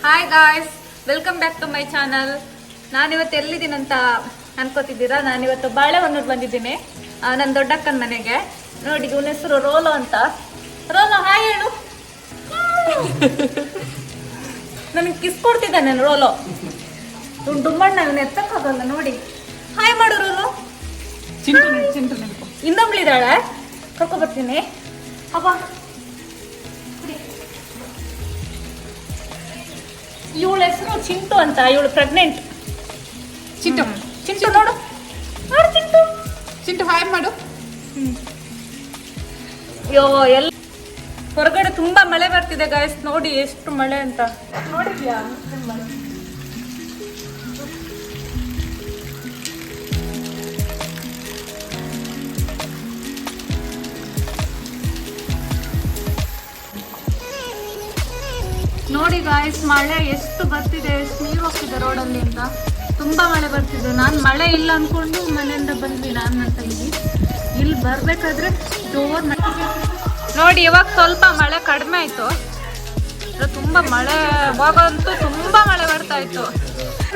Hi guys, welcome back to my channel. ನಾನಿವತ್ತು ಎಲ್ಲಿದ್ದೀನಂತ ಅನ್ಕೋತಿದ್ದೀರಾ? ನಾನಿವತ್ತು ಬಾಳೆಹೊನ್ನೂರು ಬಂದಿದ್ದೀನಿ, ನನ್ನ ದೊಡ್ಡಕ್ಕನ ಮನೆಗೆ. ನೋಡಿ, ಇವನ ಹೆಸರು ರೋಲೋ ಅಂತ. ರೋಲೋ ಹಾಯ್ ಹೇಳು. ನನಗೆ ಕಿಸ್ ಕೊಡ್ತಿದ್ದಾನೆ ರೋಲೋ. ಇವ್ನು ಡುಮ್ಮಣ್ಣ, ಇವನು ಎತ್ತಕ್ಕಾಗಲ್ಲ. ನೋಡಿ, ಹಾಯ್ ಮಾಡು ರೋಲೋ. ಚಿಂಟು ಇನ್ನೊಬ್ಳಿದಾಳೆ, ಕರ್ಕೊಬರ್ತೀನಿ. ಅಬ್ಬಾ, ಇವಳ ಹೆಸರು ಚಿಂಟು ಅಂತ. ಇವಳು ಪ್ರೆಗ್ನೆಂಟ್. ಚಿಂಟು ನೋಡು, ಚಿಂಟು ಹಾಯ್ ಮಾಡು. ಅಯ್ಯೋ, ಎಲ್ಲ ಹೊರಗಡೆ ತುಂಬಾ ಮಳೆ ಬರ್ತಿದೆ ಗಾಯ್ಸ್. ನೋಡಿ ಎಷ್ಟು ಮಳೆ ಅಂತ. ನೋಡಿದ್ಯಾ? ನೋಡಿ ಗಾಯ್ಸ್, ಮಳೆ ಎಷ್ಟು ಬರ್ತಿದೆ, ಎಷ್ಟು ನೀರು ಹೋಗ್ತಿದೆ ರೋಡಲ್ಲಿ ಅಂತ. ತುಂಬಾ ಮಳೆ ಬರ್ತಿದೆ. ನಾನು ಮಳೆ ಇಲ್ಲ ಅನ್ಕೊಂಡು ಮನೆಯಿಂದ ಬಂದ್ವಿ, ನಾನು ನನ್ನ ತಂಗಿ. ಇಲ್ಲಿ ಬರ್ಬೇಕಾದ್ರೆ ಜೋರ್ ನೋಡಿ, ಇವಾಗ ಸ್ವಲ್ಪ ಮಳೆ ಕಡಿಮೆ ಆಯ್ತು. ತುಂಬಾ ಮಳೆ ಹೋಗಂತೂ ತುಂಬಾ ಮಳೆ ಬರ್ತಾ ಇತ್ತು.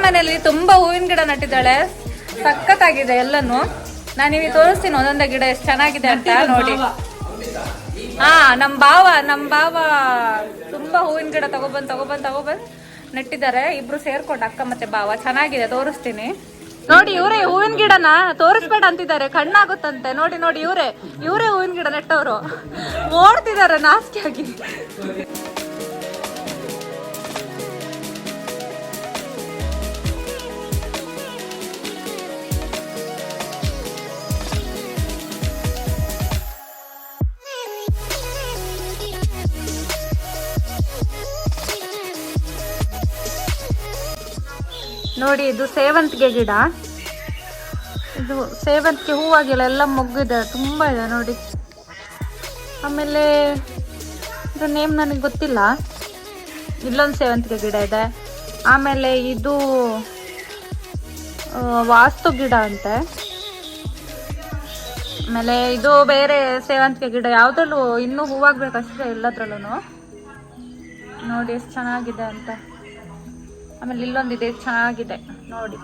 ಮನೆಯಲ್ಲಿ ತುಂಬಾ ಹೂವಿನ ಗಿಡ ನಟ್ಟಿದ್ದಾಳೆ, ಸಖತ್ತಾಗಿದೆ ಎಲ್ಲನು. ನಾನು ನಿಮಗೆ ತೋರಿಸ್ತೀನಿ ಒಂದೊಂದೇ ಗಿಡ ಎಷ್ಟು ಚೆನ್ನಾಗಿದೆ ಅಂತ. ನೋಡಿ, ಹಾ, ನಮ್ ಬಾವ ತುಂಬಾ ಹೂವಿನ ಗಿಡ ತಗೊಬಂದ್ ನೆಟ್ಟಿದ್ದಾರೆ. ಇಬ್ರು ಸೇರ್ಕೊಂಡು, ಅಕ್ಕ ಮತ್ತೆ ಬಾವ. ಚೆನ್ನಾಗಿದೆ, ತೋರಿಸ್ತೀನಿ. ನೋಡಿ, ಇವರೇ ಹೂವಿನ ಗಿಡನ ತೋರಿಸ್ಬೇಡ ಅಂತಿದ್ದಾರೆ, ಕಣ್ಣಾಗುತ್ತಂತೆ. ನೋಡಿ, ಇವರೇ ಹೂವಿನ ಗಿಡ ನೆಟ್ಟವರು ಓಡ್ತಿದ್ದಾರೆ ನಾಸ್ತಿಯಾಗಿ. ನೋಡಿ, ಇದು ಸೇವಂತಿಗೆ ಗಿಡ. ಇದು ಸೇವಂತಿಗೆ ಹೂವಾಗಿಲ್ಲ, ಎಲ್ಲ ಮೊಗ್ಗಿದೆ, ತುಂಬ ಇದೆ ನೋಡಿ. ಆಮೇಲೆ ಇದು ನೇಮ್ ನನಗೆ ಗೊತ್ತಿಲ್ಲ. ಇಲ್ಲೊಂದು ಸೇವಂತಿಗೆ ಗಿಡ ಇದೆ. ಆಮೇಲೆ ಇದು ವಾಸ್ತು ಗಿಡ ಅಂತೆ. ಆಮೇಲೆ ಇದು ಬೇರೆ ಸೇವಂತಿಗೆ ಗಿಡ. ಯಾವುದ್ರಲ್ಲೂ ಇನ್ನೂ ಹೂವಾಗಬೇಕಷ್ಟೇ, ಎಲ್ಲದ್ರಲ್ಲೂ. ನೋಡಿ ಎಷ್ಟು ಚೆನ್ನಾಗಿದೆ ಅಂತ. ಆಮೇಲೆ ಇಲ್ಲೊಂದಿದೆ, ಚೆನ್ನಾಗಿದೆ ನೋಡಿ.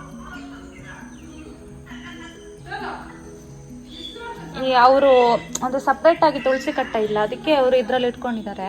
ಅವರು ಒಂದು ಸಪ್ರೇಟ್ ಆಗಿ ತುಳಸಿ ಕಟ್ಟ ಇಲ್ಲ, ಅದಕ್ಕೆ ಅವರು ಇದ್ರಲ್ಲಿ ಇಟ್ಕೊಂಡಿದ್ದಾರೆ.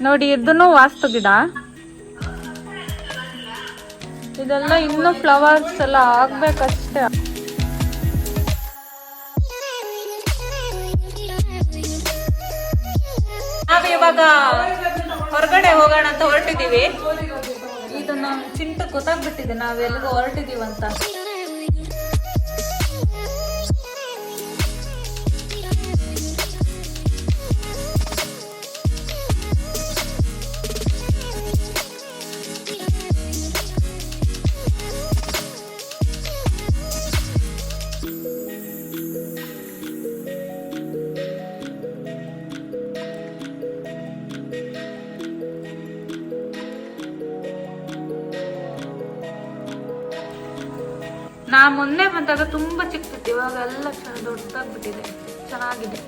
ನೋಡಿ, ಇದನ್ನು ವಾಸ್ತು ಗಿಡ. ಇದೆಲ್ಲ ಇನ್ನು ಫ್ಲವರ್ಸ್ ಎಲ್ಲ ಆಗ್ಬೇಕಷ್ಟೇ. ನಾವಿವಾಗ ಹೊರಗಡೆ ಹೋಗೋಣ ಅಂತ ಹೊರಟಿದೀವಿ. ಇದನ್ನ ಚಿಂಟು ಗೊತ್ತಾಗ್ಬಿಟ್ಟಿದೆ ನಾವೆಲ್ಲಿಗೂ ಹೊರಟಿದೀವಿ ಅಂತ. ನಾ ಮೊನ್ನೆ ಬಂದಾಗ ತುಂಬಾ ಚಿಕ್ಕಿತ್ತು, ಇವಾಗ ಎಲ್ಲ ದೊಡ್ಡದಾಗ್ಬಿಟ್ಟಿದೆ, ಚೆನ್ನಾಗಿದೆ.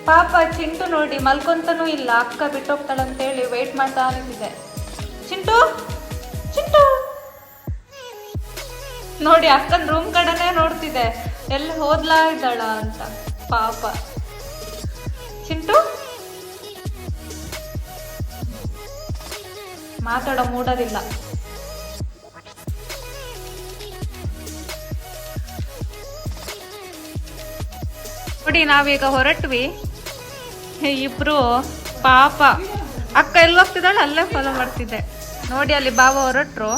ಪಾಪ ಚಿಂಟು ನೋಡಿ ಮಲ್ಕೊಂತನೂ ಇಲ್ಲ, ಅಕ್ಕ ಬಿಟ್ಟೋಗ್ತಾಳಂತೇಳಿ ವೇಟ್ ಮಾಡ್ತಾ ನಿಂತಿದೆ. ಚಿಂಟು ನೋಡಿ, ಅಕ್ಕನ ರೂಮ್ ಕಡೆನೇ ನೋಡ್ತಿದೆ, ಎಲ್ಲಿ ಹೋದ್ಲಾ ಇದ್ದಾಳ ಅಂತ. ಪಾಪ ಚಿಂಟು ಮಾತಾಡೋ ಮೂಡೋದಿಲ್ಲ. ನೋಡಿ, ನಾವೀಗ ಹೊರಟ್ವಿ. ಇಬ್ರು ಪಾಪ ಅಕ್ಕ ಎಲ್ಲಿ ಹೋಗ್ತಿದ್ದಾಳೆ ಅಲ್ಲೇ ಫಾಲೋ ಮಾಡ್ತಿದ್ದೆ ನೋಡಿ. ಅಲ್ಲಿ ಬಾವ ಹೊರಟ್ರು.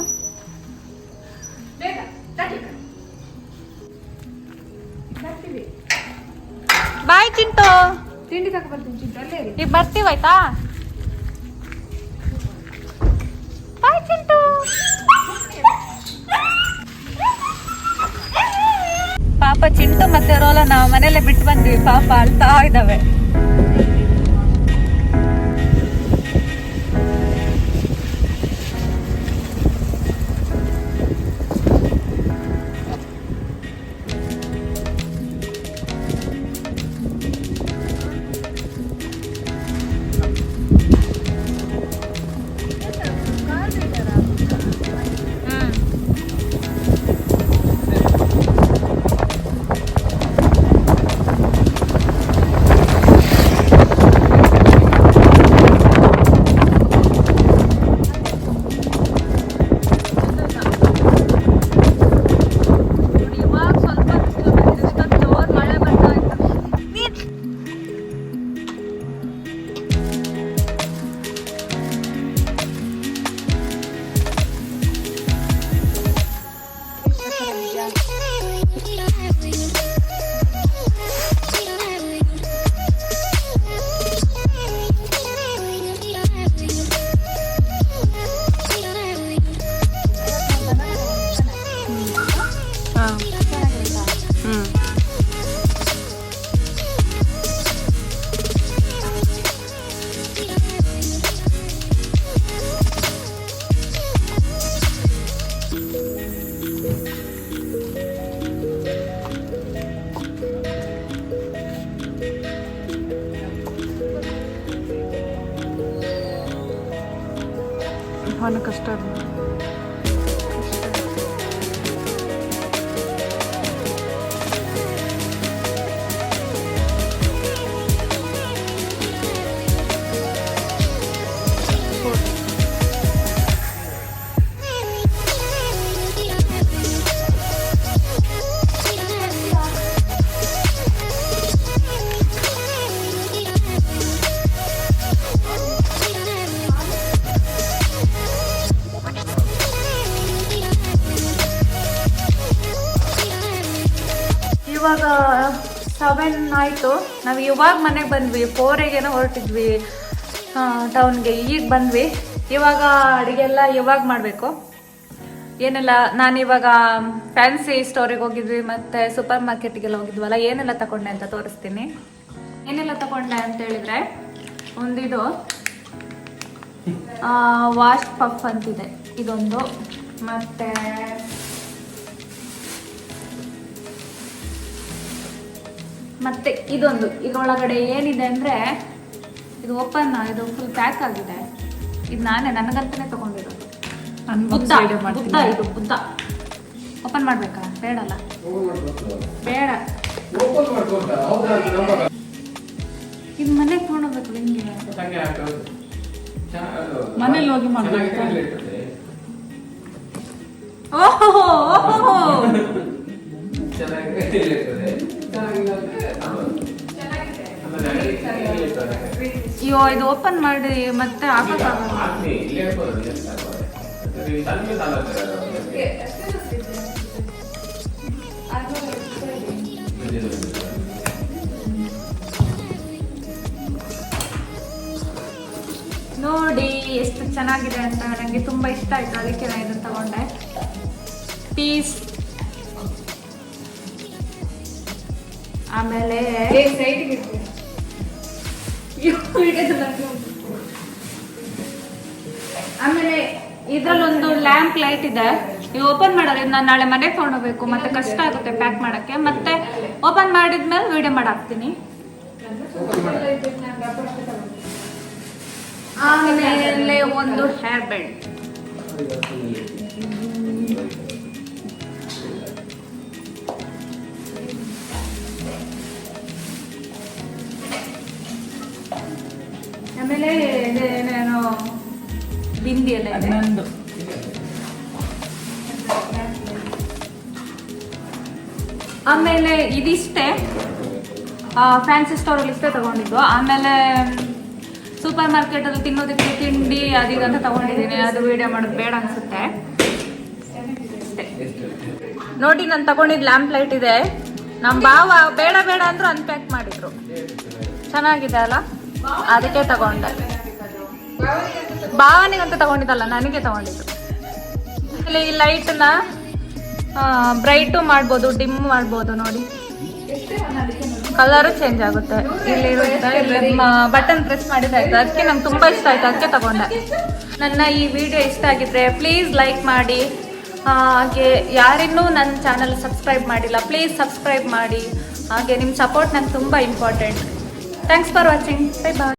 ಬಾಯ್ ಚಿಂಟು, ತಿಂಡಿ ತಗೊಬರ್ತೀನಿ ಚಿಂಟು, ಅಲ್ಲೇ ಇರಿ. ಈಗ ಬರ್ತೀವಾಯ್ತಾ? ಬಾಯ್ ಚಿಂಟು. ಪಾಪ ಚಿಂಟು ಮತ್ತೆ ರೋಲ ನಾವು ಮನೇಲೆ ಬಿಟ್ಟು ಬಂದ್ವಿ. ಪಾಪ ಅಳ್ತಾ ಇದ್ದಾವೆ. ಅವನ ಕಷ್ಟ ಇವಾಗ 7 ಆಯಿತು. ನಾವು ಇವಾಗ ಮನೆಗೆ ಬಂದ್ವಿ. 4ಗೇನೋ ಹೊರಟಿದ್ವಿ ಟೌನ್ಗೆ. ಈಗ ಬಂದ್ವಿ. ಇವಾಗ ಅಡುಗೆ ಎಲ್ಲ ಇವಾಗ ಮಾಡಬೇಕು. ಏನೆಲ್ಲ ನಾನಿವಾಗ ಫ್ಯಾನ್ಸಿ ಸ್ಟೋರಿಗೆ ಹೋಗಿದ್ವಿ ಮತ್ತು ಸೂಪರ್ ಮಾರ್ಕೆಟ್ಗೆಲ್ಲ ಹೋಗಿದ್ವಲ್ಲ, ಏನೆಲ್ಲ ತಗೊಂಡೆ ಅಂತ ತೋರಿಸ್ತೀನಿ. ಏನೆಲ್ಲ ತಗೊಂಡೆ ಅಂತ ಹೇಳಿದ್ರೆ, ಒಂದಿದು ವಾಶ್ ಪಫ್ ಅಂತಿದೆ ಇದೊಂದು, ಮತ್ತು ಮತ್ತೆ ಇದೊಂದು. ಇದರೊಳಗಡೆ ಏನಿದೆ ಅಂದರೆ, ಇದು ಓಪನ್, ಇದು ಫುಲ್ ಪ್ಯಾಕ್ ಆಗಿದೆ. ಇದು ನಾನೇ ನನಗಂತಾನೆ ತಗೊಂಡಿರೋದು. ಬುದ್ಧ ಇದು ಬುದ್ಧ. ಓಪನ್ ಮಾಡ್ಬೇಕಾ? ಬೇಡಲ್ಲ, ಬೇಡ. ಇದು ಮನೆಗೆ ತೊಗೊಂಡೋಗ್ಬೇಕು. ಹಿಂಗೆ ಮನೇಲಿ ಹೋಗಿ ಮಾಡ್ಬೇಕು. ಓಹೋ ಅಯ್ಯೋ, ಇದು ಓಪನ್ ಮಾಡಿ ಮತ್ತೆ ನೋಡಿ ಎಷ್ಟು ಚೆನ್ನಾಗಿದೆ ಅಂತ. ನನಗೆ ತುಂಬಾ ಇಷ್ಟ ಆಯ್ತು, ಅದಕ್ಕೆ ನಾನು ಇದನ್ನು ತಗೊಂಡೆ. ಪೀಸ್. ಆಮೇಲೆ ಆಮೇಲೆ ಇದ್ರಲ್ಲೊಂದು ಲ್ಯಾಂಪ್ ಲೈಟ್ ಇದೆ. ನೀವು ಓಪನ್ ಮಾಡೋದು ನಾನು ನಾಳೆ ಮನೆಗೆ ತೊಗೊಂಡೋಗ್ಬೇಕು, ಮತ್ತೆ ಕಷ್ಟ ಆಗುತ್ತೆ ಪ್ಯಾಕ್ ಮಾಡಕ್ಕೆ. ಮತ್ತೆ ಓಪನ್ ಮಾಡಿದ್ಮೇಲೆ ವಿಡಿಯೋ ಮಾಡಾಕ್ತೀನಿ. ಆಮೇಲೆ ಒಂದು ಹೇರ್ ಬೆಲ್ಟ್. ಆಮೇಲೆ ಏನೇನೋ ಬಿಂದಿ ಎಲ್ಲ ಇದೆ. ಆಮೇಲೆ ಇದಿಷ್ಟೇ. ಫ್ಯಾನ್ಸಿ ಸ್ಟೋರಲ್ಲಿ ಇಷ್ಟೇ ತಗೊಂಡಿದ್ದು. ಆಮೇಲೆ ಸೂಪರ್ ಮಾರ್ಕೆಟಲ್ಲಿ ತಿನ್ನೋದಕ್ಕೆ ತಿಂಡಿ ಅದಿದಂತ ತಗೊಂಡಿದ್ದೀನಿ. ಅದು ವಿಡಿಯೋ ಮಾಡೋದು ಬೇಡ ಅನಿಸುತ್ತೆ. ನೋಡಿ ನಾನು ತಗೊಂಡಿದ್ದು ಲ್ಯಾಂಪ್ ಲೈಟ್ ಇದೆ. ನಮ್ಮ ಭಾವ ಬೇಡ ಬೇಡ ಅಂದ್ರು ಅನ್ಪ್ಯಾಕ್ ಮಾಡಿದ್ರು. ಚೆನ್ನಾಗಿದೆ ಅಲ್ಲ, ಅದಕ್ಕೆ ತಗೊಂಡೆ. ಭಾವನಿಗಂತ ತಗೊಂಡಿದ್ದಲ್ಲ, ನನಗೆ ತಗೊಂಡಿದ್ದು. ಆಮೇಲೆ ಈ ಲೈಟ್ನ ಬ್ರೈಟು ಮಾಡ್ಬೋದು, ಡಿಮ್ ಮಾಡ್ಬೋದು. ನೋಡಿ ಕಲರು ಚೇಂಜ್ ಆಗುತ್ತೆ. ಇಲ್ಲಿ ಬಟನ್ ಪ್ರೆಸ್ ಮಾಡಿದ್ರೆ ಆಯ್ತು. ಅದಕ್ಕೆ ನಂಗೆ ತುಂಬ ಇಷ್ಟ ಆಯ್ತು, ಅದಕ್ಕೆ ತಗೊಂಡೆ. ನನ್ನ ಈ ವಿಡಿಯೋ ಇಷ್ಟ ಆಗಿದ್ರೆ ಪ್ಲೀಸ್ ಲೈಕ್ ಮಾಡಿ. ಹಾಗೆ ಯಾರಿನ್ನೂ ನನ್ನ ಚಾನಲ್ ಸಬ್ಸ್ಕ್ರೈಬ್ ಮಾಡಿಲ್ಲ, ಪ್ಲೀಸ್ ಸಬ್ಸ್ಕ್ರೈಬ್ ಮಾಡಿ. ಹಾಗೆ ನಿಮ್ಮ ಸಪೋರ್ಟ್ ನಂಗೆ ತುಂಬ important. Thanks for watching. Bye bye.